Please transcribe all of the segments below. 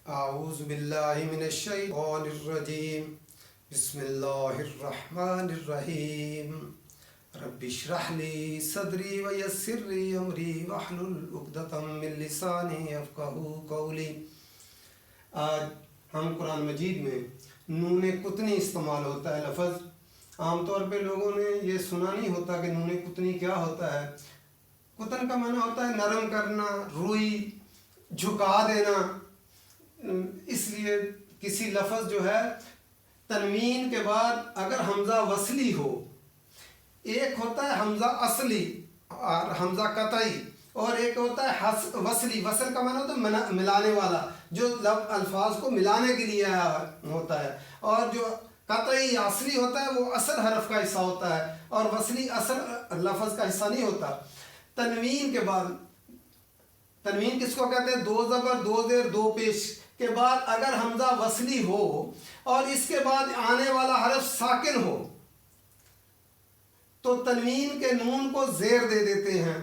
اعوذ باللہ من الشیطان الرجیم بسم اللہ الرحمن الرحیم رب اشرح لی صدری ویسر لی امری واحلل عقدۃ من لسانی یفقہوا قولی۔ آج ہم قرآن مجید میں نون قطنی استعمال ہوتا ہے لفظ۔ عام طور پہ لوگوں نے یہ سنا نہیں ہوتا کہ نون قطنی کیا ہوتا ہے۔ قطن کا معنی ہوتا ہے نرم کرنا، روئی جھکا دینا۔ اس لیے کسی لفظ جو ہے تنوین کے بعد اگر حمزہ وصلی ہو، ایک ہوتا ہے حمزہ اصلی اور حمزہ قطعی، اور ایک ہوتا ہے وصلی۔ وصل کا معنی ہوتا ہے ملانے والا، جو الفاظ کو ملانے کے لیے ہوتا ہے، اور جو قطعی اصلی ہوتا ہے وہ اصل حرف کا حصہ ہوتا ہے، اور وصلی اصل لفظ کا حصہ نہیں ہوتا۔ تنوین کے بعد، تنوین کس کو کہتے ہیں؟ دو زبر دو زیر دو پیش کے بعد اگر حمزہ وصلی ہو اور اس کے بعد آنے والا حرف ساکن ہو تو تنوین کے نون کو زیر دے دیتے ہیں۔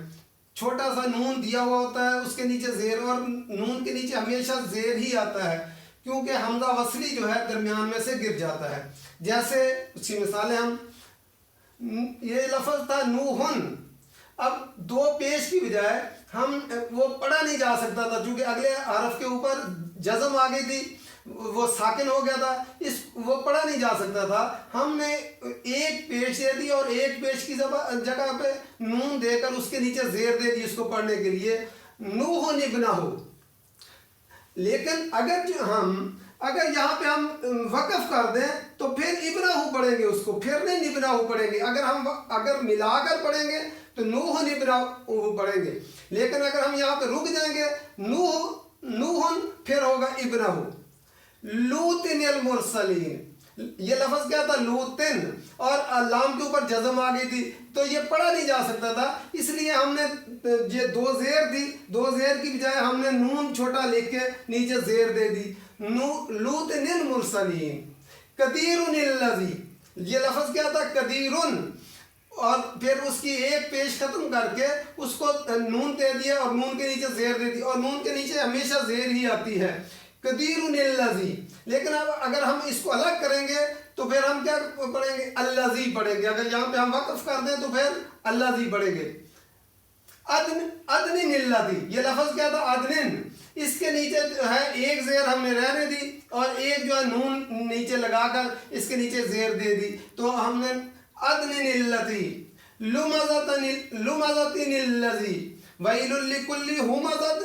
چھوٹا سا نون دیا ہوا ہوتا ہے، اس کے نیچے زیر، اور نون کے نیچے ہمیشہ زیر ہی آتا ہے کیونکہ حمزہ وصلی جو ہے درمیان میں سے گر جاتا ہے۔ جیسے اس کی مثالیں ہم، یہ لفظ تھا نوحن، اب دو پیش کی بجائے ہم وہ پڑھا نہیں جا سکتا تھا چونکہ اگلے حرف کے اوپر جزم آ گئی تھی، وہ ساکن ہو گیا تھا، وہ پڑھا نہیں جا سکتا تھا۔ ہم نے ایک پیش دے دی اور ایک پیش کی جگہ پہ نون دے کر اس کے نیچے زیر دے دی اس کو پڑھنے کے لیے، نوح ابنہ ہو۔ لیکن اگر یہاں پہ ہم وقف کر دیں تو پھر ابنہ پڑھیں گے، اس کو پھر نہیں ابنہ پڑھیں گے۔ اگر ملا کر پڑھیں گے تو نوح ابنہ پڑھیں گے، لیکن اگر ہم یہاں پہ رک جائیں گے نوحن پھر ہوگا ابنہ۔ لوطن المرسلین، یہ لفظ کیا تھا؟ لوطن، اور لام کے اوپر جزم آ گئی تھی تو یہ پڑھا نہیں جا سکتا تھا، اس لیے ہم نے یہ دو زیر تھی، دو زیر کی بجائے ہم نے نون چھوٹا لکھ کے نیچے زیر دے دی۔ لوطن المرسلین، قدیر الذی، یہ لفظ کیا تھا؟ قدیر، اور پھر اس کی ایک پیش ختم کر کے اس کو نون دے دیا اور نون کے نیچے زیر دے دی، اور نون کے نیچے ہمیشہ زیر ہی آتی ہے، قدیر الذی۔ لیکن اب اگر ہم اس کو الگ کریں گے تو پھر ہم کیا پڑھیں گے؟ الذی پڑھیں گے۔ اگر یہاں پہ ہم وقف کر دیں تو پھر الذی پڑھیں گے۔ ادن الذی، یہ لفظ کیا تھا؟ ادن، اس کے نیچے جو ہے ایک زیر ہم نے رہنے دی اور ایک جو ہے نون نیچے لگا کر اس کے نیچے زیر دے دی، تو ہم نے ادن الذی لمزۃ الذی ویل لکل ہمزۃ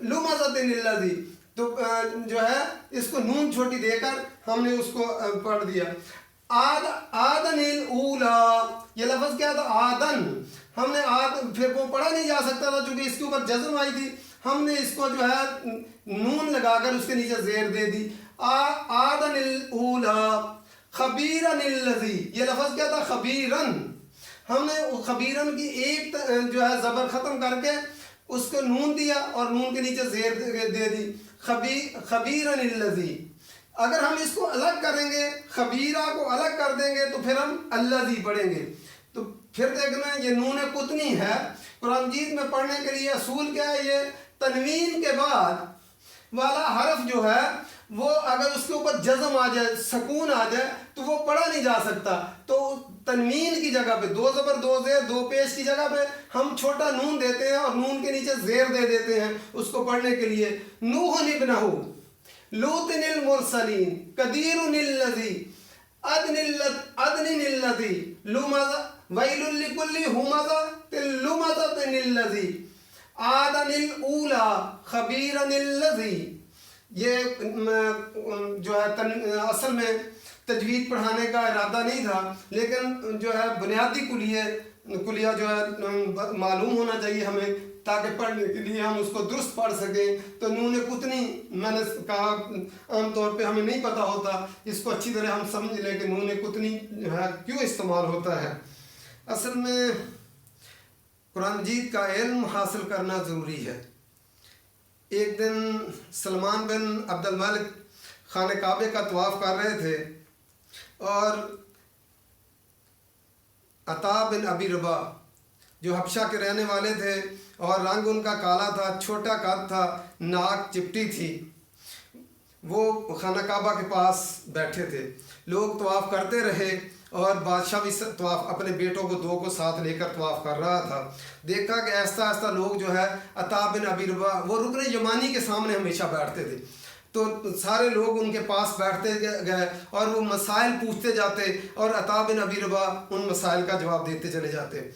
لمزۃ الذی، تو جو ہے اس کو نون چھوٹی دے کر ہم نے اس کو پڑھ دیا۔ آدن الاولی، یہ لفظ کیا تھا؟ آدن، ہم نے پھر وہ پڑھا نہیں جا سکتا تھا چونکہ اس کے اوپر جزم آئی تھی، ہم نے اس کو جو ہے نون لگا کر اس کے نیچے زیر دے دی۔ آدن الاولی خبیرن الذی، یہ لفظ کیا تھا؟ خبیرن، ہم نے خبیرن کی ایک جو ہے زبر ختم کر کے اس کو نون دیا اور نون کے نیچے زیر دے دی، خبیرن الذی۔ اگر ہم اس کو الگ کریں گے، خبیرہ کو الگ کر دیں گے تو پھر ہم الذی پڑھیں گے۔ تو پھر دیکھنا یہ نون قطنی ہے، قرآن مجید میں پڑھنے کے لیے اصول کیا ہے؟ یہ تنوین کے بعد والا حرف جو ہے وہ اگر اس کے اوپر جزم آ جائے، سکون آ جائے تو وہ پڑھا نہیں جا سکتا، تو تنوین کی جگہ پہ دو زبر دو زیر دو پیش کی جگہ پہ ہم چھوٹا نون دیتے ہیں اور نون کے نیچے زیر دے دیتے ہیں اس کو پڑھنے کے لیے۔ نوح ابنہ، لوطن المرسلین، قدیر الذی، ادن الذی ویل لکل ہمزۃ لمزۃ الذی، آدن الاولی خبیرن الذی۔ یہ جو ہے اصل میں تجوید پڑھانے کا ارادہ نہیں تھا، لیکن جو ہے بنیادی کلیہ جو ہے معلوم ہونا چاہیے ہمیں تاکہ پڑھنے کے لیے ہم اس کو درست پڑھ سکیں۔ تو نون قطنی میں نے کہا عام طور پہ ہمیں نہیں پتہ ہوتا، اس کو اچھی طرح ہم سمجھ لیں کہ نون قطنی جو ہے کیوں استعمال ہوتا ہے۔ اصل میں قرآن مجید کا علم حاصل کرنا ضروری ہے۔ ایک دن سلمان بن عبد الملک خانہ کعبے کا طواف کر رہے تھے اور عطا بن ابی رباح جو حبشہ کے رہنے والے تھے اور رنگ ان کا کالا تھا، چھوٹا قد تھا، ناک چپٹی تھی، وہ خانہ کعبہ کے پاس بیٹھے تھے، لوگ طواف کرتے رہے اور بادشاہ بھی طواف اپنے بیٹوں کو دو کو ساتھ لے کر طواف کر رہا تھا۔ دیکھا کہ آہستہ آہستہ لوگ جو ہے عطا بن ابی رباح وہ رکن یمانی کے سامنے ہمیشہ بیٹھتے تھے، تو سارے لوگ ان کے پاس بیٹھتے گئے اور وہ مسائل پوچھتے جاتے اور عطا بن ابی رباح ان مسائل کا جواب دیتے چلے جاتے۔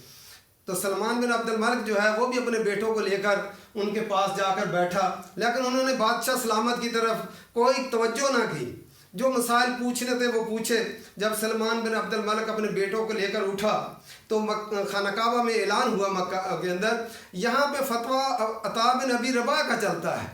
تو سلمان بن عبد الملک جو ہے وہ بھی اپنے بیٹوں کو لے کر ان کے پاس جا کر بیٹھا، لیکن انہوں نے بادشاہ سلامت کی طرف کوئی توجہ نہ کی، جو مسائل پوچھنے تھے وہ پوچھے۔ جب سلمان بن عبد الملک اپنے بیٹوں کو لے کر اٹھا تو خانہ کعبہ میں اعلان ہوا مکہ کے اندر، یہاں پہ فتویٰ عطا بن ابی رباح کا چلتا ہے،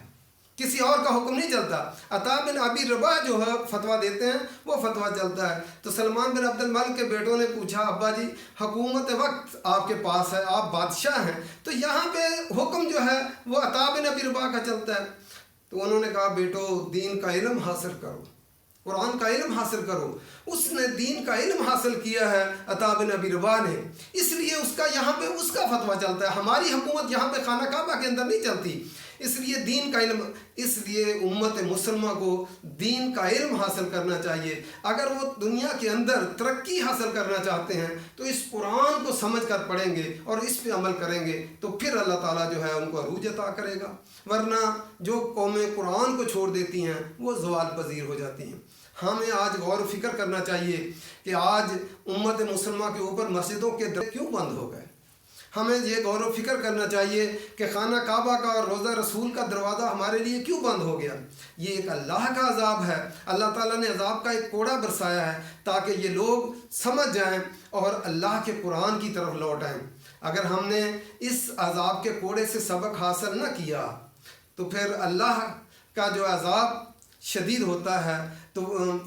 کسی اور کا حکم نہیں چلتا۔ عطا بن ابی رباح جو ہے فتویٰ دیتے ہیں وہ فتویٰ چلتا ہے۔ تو سلمان بن عبد الملک کے بیٹوں نے پوچھا، ابا جی حکومت وقت آپ کے پاس ہے، آپ بادشاہ ہیں، تو یہاں پہ حکم جو ہے وہ عطا بن ابی رباح کا چلتا ہے۔ تو انہوں نے کہا بیٹو دین کا علم حاصل کرو، قرآن کا علم حاصل کرو۔ اس نے دین کا علم حاصل کیا ہے عطا بن ابی رباح نے، اس لیے اس کا یہاں پہ اس کا فتویٰ چلتا ہے، ہماری حکومت یہاں پہ خانہ کعبہ کے اندر نہیں چلتی۔ اس لیے دین کا علم، اس لیے امت مسلمہ کو دین کا علم حاصل کرنا چاہیے۔ اگر وہ دنیا کے اندر ترقی حاصل کرنا چاہتے ہیں تو اس قرآن کو سمجھ کر پڑھیں گے اور اس پہ عمل کریں گے تو پھر اللہ تعالیٰ جو ہے ان کو عروج عطا کرے گا، ورنہ جو قومیں قرآن کو چھوڑ دیتی ہیں وہ زوال پذیر ہو جاتی ہیں۔ ہمیں آج غور و فکر کرنا چاہیے کہ آج امت مسلمہ کے اوپر مسجدوں کے در کیوں بند ہو گئے۔ ہمیں یہ غور و فکر کرنا چاہیے کہ خانہ کعبہ کا اور روضہ رسول کا دروازہ ہمارے لیے کیوں بند ہو گیا۔ یہ ایک اللہ کا عذاب ہے، اللہ تعالیٰ نے عذاب کا ایک کوڑا برسایا ہے تاکہ یہ لوگ سمجھ جائیں اور اللہ کے قرآن کی طرف لوٹ آئیں۔ اگر ہم نے اس عذاب کے کوڑے سے سبق حاصل نہ کیا تو پھر اللہ کا جو عذاب شدید ہوتا ہے، تو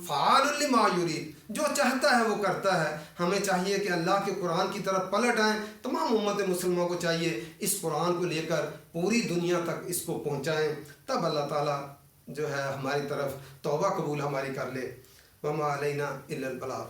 فعال لما یرید، جو چاہتا ہے وہ کرتا ہے۔ ہمیں چاہیے کہ اللہ کے قرآن کی طرف پلٹ آئیں، تمام امت مسلموں کو چاہیے اس قرآن کو لے کر پوری دنیا تک اس کو پہنچائیں، تب اللہ تعالیٰ جو ہے ہماری طرف توبہ قبول ہماری کر لے۔ وما علینا الا البلاغ۔